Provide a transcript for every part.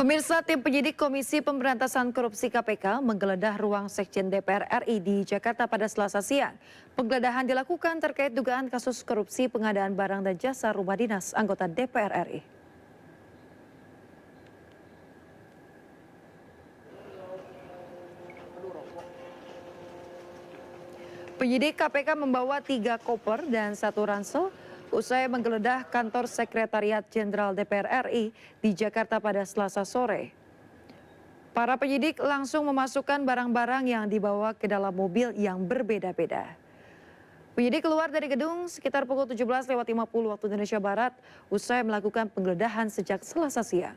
Pemirsa, tim penyidik Komisi Pemberantasan Korupsi KPK menggeledah ruang Sekjen DPR RI di Jakarta pada Selasa siang. Penggeledahan dilakukan terkait dugaan kasus korupsi pengadaan barang dan jasa rumah dinas anggota DPR RI. Penyidik KPK membawa 3 koper dan 1 ransel usai menggeledah kantor Sekretariat Jenderal DPR RI di Jakarta pada Selasa sore. Para penyidik langsung memasukkan barang-barang yang dibawa ke dalam mobil yang berbeda-beda. Penyidik keluar dari gedung sekitar pukul 17.50 waktu Indonesia Barat usai melakukan penggeledahan sejak Selasa siang.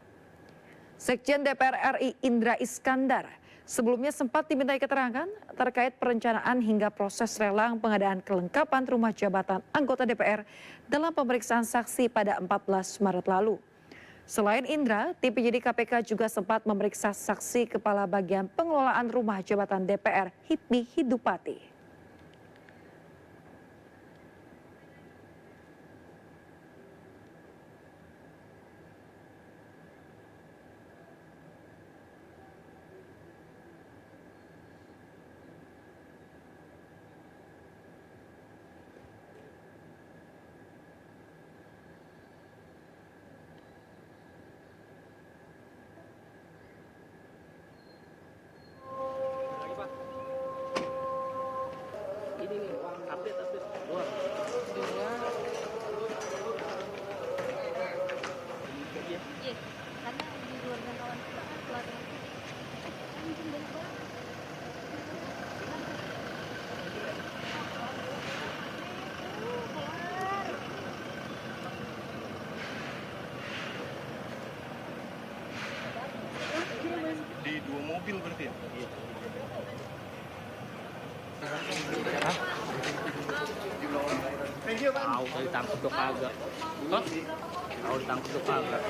Sekjen DPR RI Indra Iskandar sebelumnya sempat dimintai keterangan terkait perencanaan hingga proses lelang pengadaan kelengkapan rumah jabatan anggota DPR dalam pemeriksaan saksi pada 14 Maret lalu. Selain Indra, tim penyidik KPK juga sempat memeriksa saksi Kepala Bagian Pengelolaan Rumah Jabatan DPR Hipmi Hidupati. Ini nih, update doang. Iya, karena di luar jangkauan kita kan keluarga anjing banyak banget. Di 2 mobil berarti ya? Iya. Tahu ditangkap tuh kagak. Hah? Tahu ditangkap tuh kagak.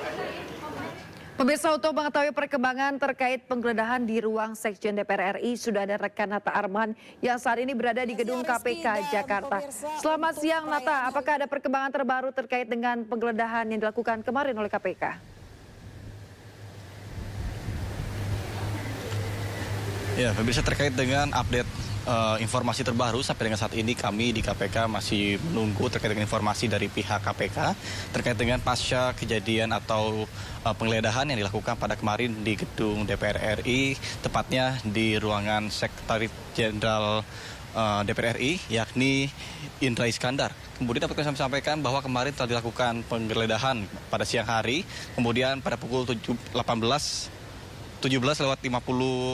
Pemirsa, untuk mengetahui perkembangan terkait penggeledahan di ruang Sekjen DPR RI, sudah ada rekan Nata Arman yang saat ini berada di gedung KPK Jakarta. Selamat siang Nata, apakah ada perkembangan terbaru terkait dengan penggeledahan yang dilakukan kemarin oleh KPK? Ya, pemirsa, terkait dengan update informasi terbaru sampai dengan saat ini kami di KPK masih menunggu terkait dengan informasi dari pihak KPK terkait dengan pasca kejadian atau penggeledahan yang dilakukan pada kemarin di gedung DPR RI, tepatnya di ruangan Sekretariat Jenderal DPR RI, yakni Indra Iskandar. Kemudian dapat kami sampaikan bahwa kemarin telah dilakukan penggeledahan pada siang hari, kemudian pada pukul 17.50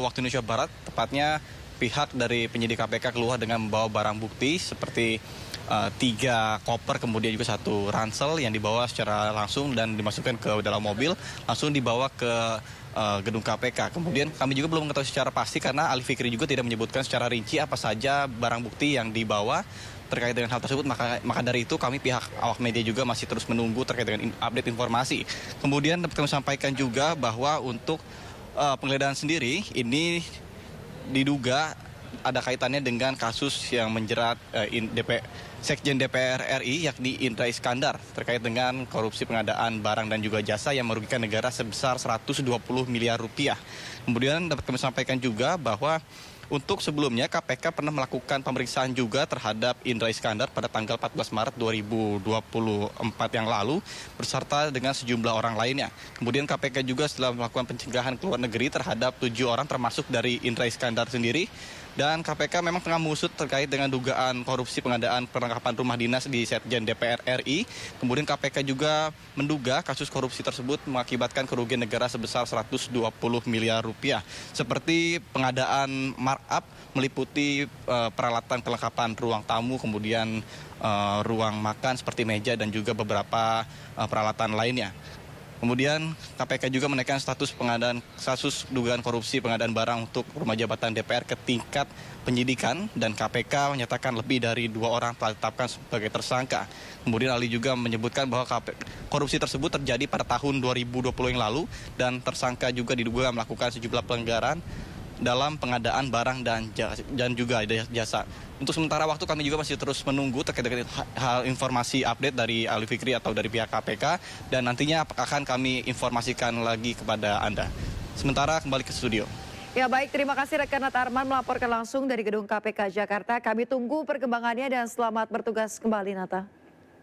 waktu Indonesia Barat, tepatnya pihak dari penyidik KPK keluar dengan membawa barang bukti seperti 3 koper, kemudian juga 1 ransel yang dibawa secara langsung dan dimasukkan ke dalam mobil, langsung dibawa ke gedung KPK. Kemudian kami juga belum mengetahui secara pasti karena Ali Fikri juga tidak menyebutkan secara rinci apa saja barang bukti yang dibawa terkait dengan hal tersebut, maka dari itu kami pihak awak media juga masih terus menunggu terkait dengan update informasi. Kemudian dapat kami sampaikan juga bahwa untuk penggeledahan sendiri ini diduga ada kaitannya dengan kasus yang menjerat Sekjen DPR RI yakni Indra Iskandar terkait dengan korupsi pengadaan barang dan juga jasa yang merugikan negara sebesar 120 miliar rupiah. Kemudian dapat kami sampaikan juga bahwa untuk sebelumnya KPK pernah melakukan pemeriksaan juga terhadap Indra Iskandar pada tanggal 14 Maret 2024 yang lalu beserta dengan sejumlah orang lainnya. Kemudian KPK juga setelah melakukan pencegahan ke luar negeri terhadap 7 orang termasuk dari Indra Iskandar sendiri. Dan KPK memang tengah mengusut terkait dengan dugaan korupsi pengadaan perlengkapan rumah dinas di Sekjen DPR RI. Kemudian KPK juga menduga kasus korupsi tersebut mengakibatkan kerugian negara sebesar 120 miliar rupiah. Seperti pengadaan markup meliputi peralatan kelengkapan ruang tamu, kemudian ruang makan seperti meja dan juga beberapa peralatan lainnya. Kemudian KPK juga menaikkan status dugaan korupsi pengadaan barang untuk rumah jabatan DPR ke tingkat penyidikan dan KPK menyatakan lebih dari 2 orang telah ditetapkan sebagai tersangka. Kemudian Ali juga menyebutkan bahwa korupsi tersebut terjadi pada tahun 2020 yang lalu dan tersangka juga diduga melakukan sejumlah pelanggaran dalam pengadaan barang dan juga jasa. Untuk sementara waktu kami juga masih terus menunggu terkait dengan hal informasi update dari Ali Fikri atau dari pihak KPK, dan nantinya akan kami informasikan lagi kepada Anda. Sementara kembali ke studio. Ya baik, terima kasih rekan Nata Arman melaporkan langsung dari gedung KPK Jakarta. Kami tunggu perkembangannya dan selamat bertugas kembali Nata.